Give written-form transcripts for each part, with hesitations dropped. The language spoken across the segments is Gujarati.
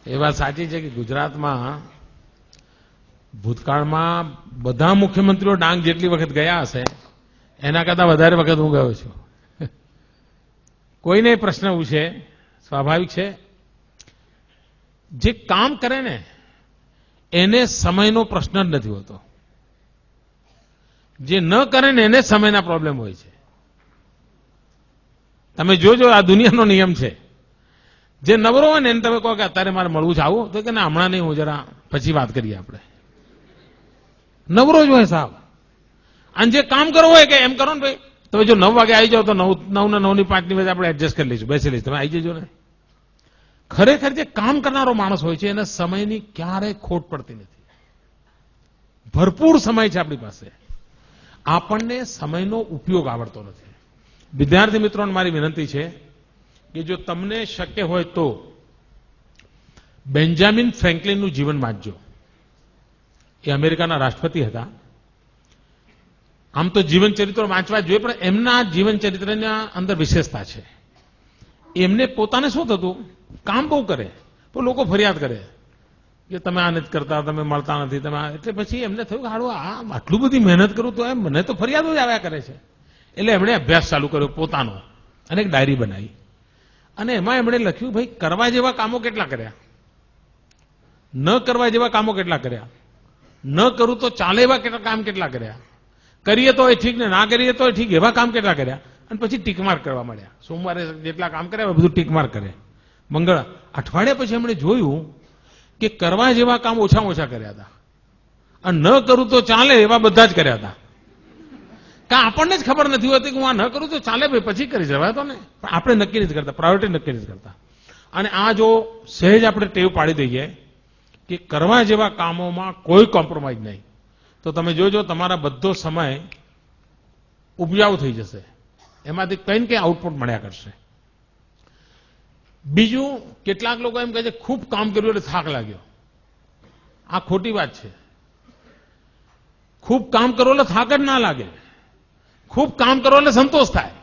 એ વાત સાચી છે કે ગુજરાતમાં ભૂતકાળમાં બધા મુખ્યમંત્રીઓ ડાંગ જેટલી વખત ગયા હશે એના કરતા વધારે વખત હું ગયો છું. કોઈને પ્રશ્ન પૂછે સ્વાભાવિક છે, જે કામ કરે ને એને સમયનો પ્રશ્ન જ નથી હોતો, જે ન કરે ને એને સમયના પ્રોબ્લેમ હોય છે. તમે જોજો, આ દુનિયાનો નિયમ છે. જે નવરો હોય ને એને તમે કહો કે અત્યારે મારે મળવું છે, આવું તો કે ના હમણાં નહીં, હું જરા પછી વાત કરીએ આપણે. નવરો જ હોય સાહેબ. અને જે કામ કરવું હોય કે એમ કરો ને ભાઈ, તમે જો 9 વાગે આવી જાઓ તો 9 ને 9 ની 5 ની વચ્ચે આપણે એડજસ્ટ કરી લઈશું, બેસી લઈશું, તમે આવી જજો ને. ખરેખર જે કામ કરનારો માણસ હોય છે એને સમયની ક્યારેય ખોટ પડતી નથી. ભરપૂર સમય છે આપણી પાસે. આપણને સમયનો ઉપયોગ આવડતો નથી. વિદ્યાર્થી મિત્રોને મારી વિનંતી છે કે જો તમને શક્ય હોય તો બેન્જામિન ફ્રેન્કલિનનું જીવન વાંચજો. એ અમેરિકાના રાષ્ટ્રપતિ હતા. આમ તો જીવન ચરિત્રો વાંચવા જોઈએ, પણ એમના જીવન ચરિત્રના અંદર વિશેષતા છે. એમને પોતાને શું થતું, કામ બહુ કરે પણ લોકો ફરિયાદ કરે કે તમે આ નથી કરતા, તમે મળતા નથી, તમે એટલે પછી એમને થયું કે હારું આ આટલું બધી મહેનત કરું તો એમ મને તો ફરિયાદો જ આવ્યા કરે છે. એટલે એમણે અભ્યાસ ચાલુ કર્યો પોતાનો અને એક ડાયરી બનાવી અને એમાં એમણે લખ્યું, ભાઈ કરવા જેવા કામો કેટલા કર્યા, ન કરવા જેવા કામો કેટલા કર્યા, ન કરું તો ચાલે એવા કામ કેટલા કર્યા, કરીએ તો એ ઠીક ને ના કરીએ તો ઠીક એવા કામ કેટલા કર્યા. અને પછી ટીકમાર્ક કરવા માંડ્યા. સોમવારે જેટલા કામ કર્યા બધું ટીકમાર્ક કરે. મંગળ અઠવાડિયા પછી એમણે જોયું કે કરવા જેવા કામ ઓછામાં ઓછા કર્યા હતા અને ન કરું તો ચાલે એવા બધા જ કર્યા હતા. કારણ આપણને જ ખબર નથી હોતી કે હું આ ન કરું તો ચાલે ભાઈ પછી કરી જવાય તો ને, પણ આપણે નક્કી નથી કરતા, પ્રાયોરિટી નક્કી નથી કરતા. અને આ જો સહેજ આપણે ટેવ પાડી દઈએ કે કરવા જેવા કામોમાં કોઈ કોમ્પ્રોમાઇઝ નહીં, તો તમે જોજો તમારા બધો સમય ઉપજાઉ થઈ જશે, એમાંથી કંઈ ને કંઈ આઉટપુટ મળ્યા કરશે. બીજું, કેટલાક લોકો એમ કહે છે ખૂબ કામ કર્યું એટલે થાક લાગ્યો. આ ખોટી વાત છે. ખૂબ કામ કરો એટલે થાક જ ના લાગે. ખૂબ કામ કરો એટલે સંતોષ થાય.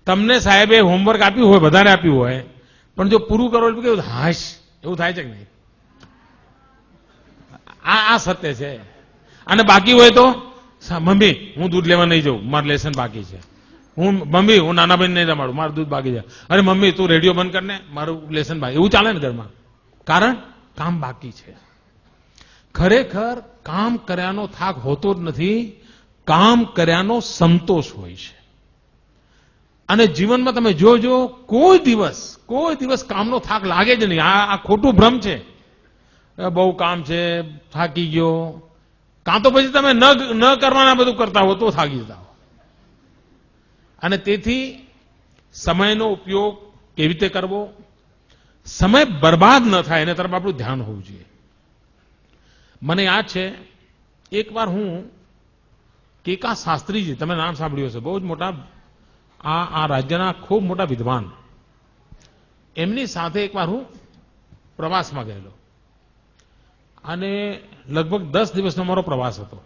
તમને સાહેબે હોમવર્ક આપ્યું હોય, વધારે આપ્યું હોય, પણ જો પૂરું કરો એટલે કેવું હાશ એવું થાય છે કે નહીં? આ સત્ય છે. અને બાકી હોય તો મમ્મી હું દૂધ લેવા નહીં જાઉં, મારું લેસન બાકી છે. મમ્મી હું નાના બહેન નહીં રમાડું, મારું દૂધ બાકી છે. અરે મમ્મી તું રેડિયો બંધ કરને, મારું લેસન બાકી. એવું ચાલે ને ઘરમાં, કારણ કામ બાકી છે. ખરેખર કામ કર્યાનો થાક હોતો જ નથી, કામ કર્યાનો સંતોષ હોય છે. અને જીવનમાં તમે જોજો, કોઈ દિવસ કામનો થાક લાગે જ નહીં. આ ખોટું ભ્રમ છે. બહુ કામ છે, થાકી ગયો. કાં તો પછી તમે ન કરવાના બધું કરતા હો તો થાકી જતા હો. અને તેથી સમયનો ઉપયોગ કેવી રીતે કરવો, સમય બરબાદ ન થાય એના તરફ આપણું ધ્યાન હોવું જોઈએ. મને યાદ છે એકવાર હું કેકા શાસ્ત્રીજી, તમે નામ સાંભળ્યું હશે, બહુ જ મોટા આ રાજ્યના ખૂબ મોટા વિદ્વાન, એમની સાથે એકવાર હું પ્રવાસમાં ગયેલો અને લગભગ 10 દિવસનો મારો પ્રવાસ હતો.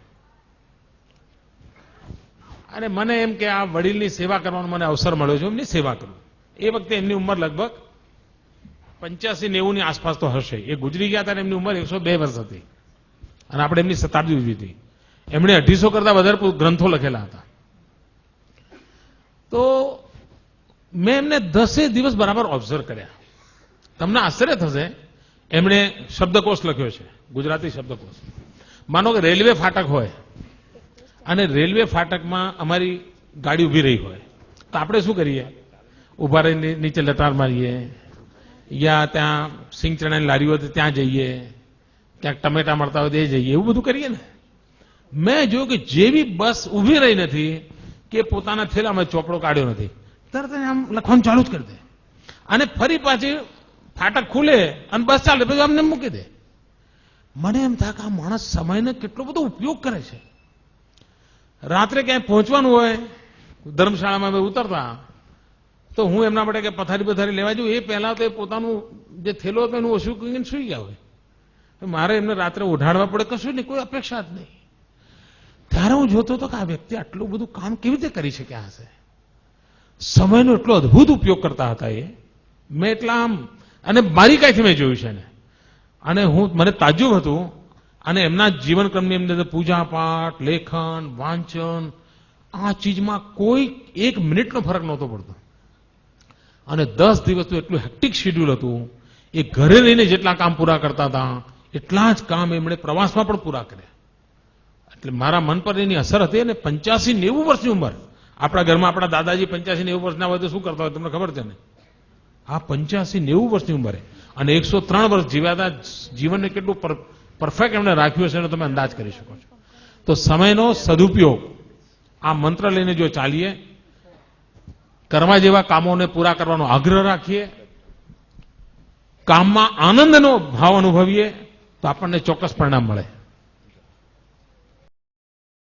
અને મને એમ કે આ વડીલની સેવા કરવાનો મને અવસર મળ્યો છે, એમની સેવા કરું. એ વખતે એમની ઉંમર લગભગ 85-90 ની આસપાસ તો હશે. એ ગુજરી ગયા હતા, એમની ઉંમર 102 વર્ષ હતી અને આપણે એમની શતાબ્દી ઉજવી હતી. એમણે 250 કરતા વધારે ગ્રંથો લખેલા હતા. તો મેં એમને 10 દિવસ બરાબર ઓબ્ઝર્વ કર્યા. તમને આશ્ચર્ય થશે, એમણે શબ્દકોશ લખ્યો છે, ગુજરાતી શબ્દકોશ. માનો કે રેલવે ફાટક હોય અને રેલવે ફાટકમાં અમારી ગાડી ઊભી રહી હોય, તો આપણે શું કરીએ? ઊભા રહીને નીચે લટાર મારીએ, યા ત્યાં સિંગ ચણાની લારી હોય તો ત્યાં જઈએ, ક્યાંક ટમેટા મળતા હોય તો એ જઈએ, એવું બધું કરીએ ને. મેં જોયું કે જેવી બસ ઊભી રહી નથી કે પોતાના થેલામાં ચોપડો કાઢ્યો નથી, તરત આમ લખવાનું ચાલુ જ કરી દે અને ફરી પાછી ફાટક ખુલે અને બસ ચાલે પછી અમને મૂકી દે. મને એમ થાય કે આ માણસ સમયનો કેટલો બધો ઉપયોગ કરે છે. રાત્રે ક્યાંય પહોંચવાનું હોય, ધર્મશાળામાં ઉતરતા, તો હું એમના માટે કે પથારી લેવા જઉં, એ પહેલા તો એ પોતાનું જે થેલો હતો એનું ઓછું કરીને સુઈ ગયા હોય. મારે એમને રાત્રે ઉઠાડવા પડે, કશું નહીં, કોઈ અપેક્ષા જ નહીં. ત્યારે હું જોતો હતો કે આ વ્યક્તિ આટલું બધું કામ કેવી રીતે કરી શક્યા હશે. સમયનો એટલો અદભુત ઉપયોગ કરતા હતા એ. મેં એટલા આમ અને બારીકાઈથી મેં જોયું છે એને. અને મને તાજ્જુબ હતું. અને એમના જીવનક્રમની અંદર પૂજા પાઠ, લેખન, વાંચન, આ ચીજમાં કોઈ 1 મિનિટનો ફરક નહોતો પડતો. અને 10 દિવસનું એટલું હેક્ટિક શેડ્યુલ હતું. એ ઘરે રહીને જેટલા કામ પૂરા કરતા હતા એટલા જ કામ એમણે પ્રવાસમાં પણ પૂરા કર્યા. એટલે મારા મન પર એની અસર હતી. અને 85-90 વર્ષની ઉંમર. આપણા ઘરમાં આપણા દાદાજી 85-90 વર્ષના હોય તો શું કરતા હોય તમને ખબર છે ને? આ 85-90 વર્ષની ઉંમરે અને 103 વર્ષ જીવ્યા હતા. જીવનને કેટલું પરફેક્ટ એમણે રાખ્યું હશે એનો તમે અંદાજ કરી શકો છો. તો સમયનો સદુપયોગ આ મંત્ર લઈને જો ચાલીએ, કરવા જેવા કામોને પૂરા કરવાનો આગ્રહ રાખીએ, કામમાં આનંદનો ભાવ અનુભવીએ તો આપણને ચોક્કસ પરિણામ મળે.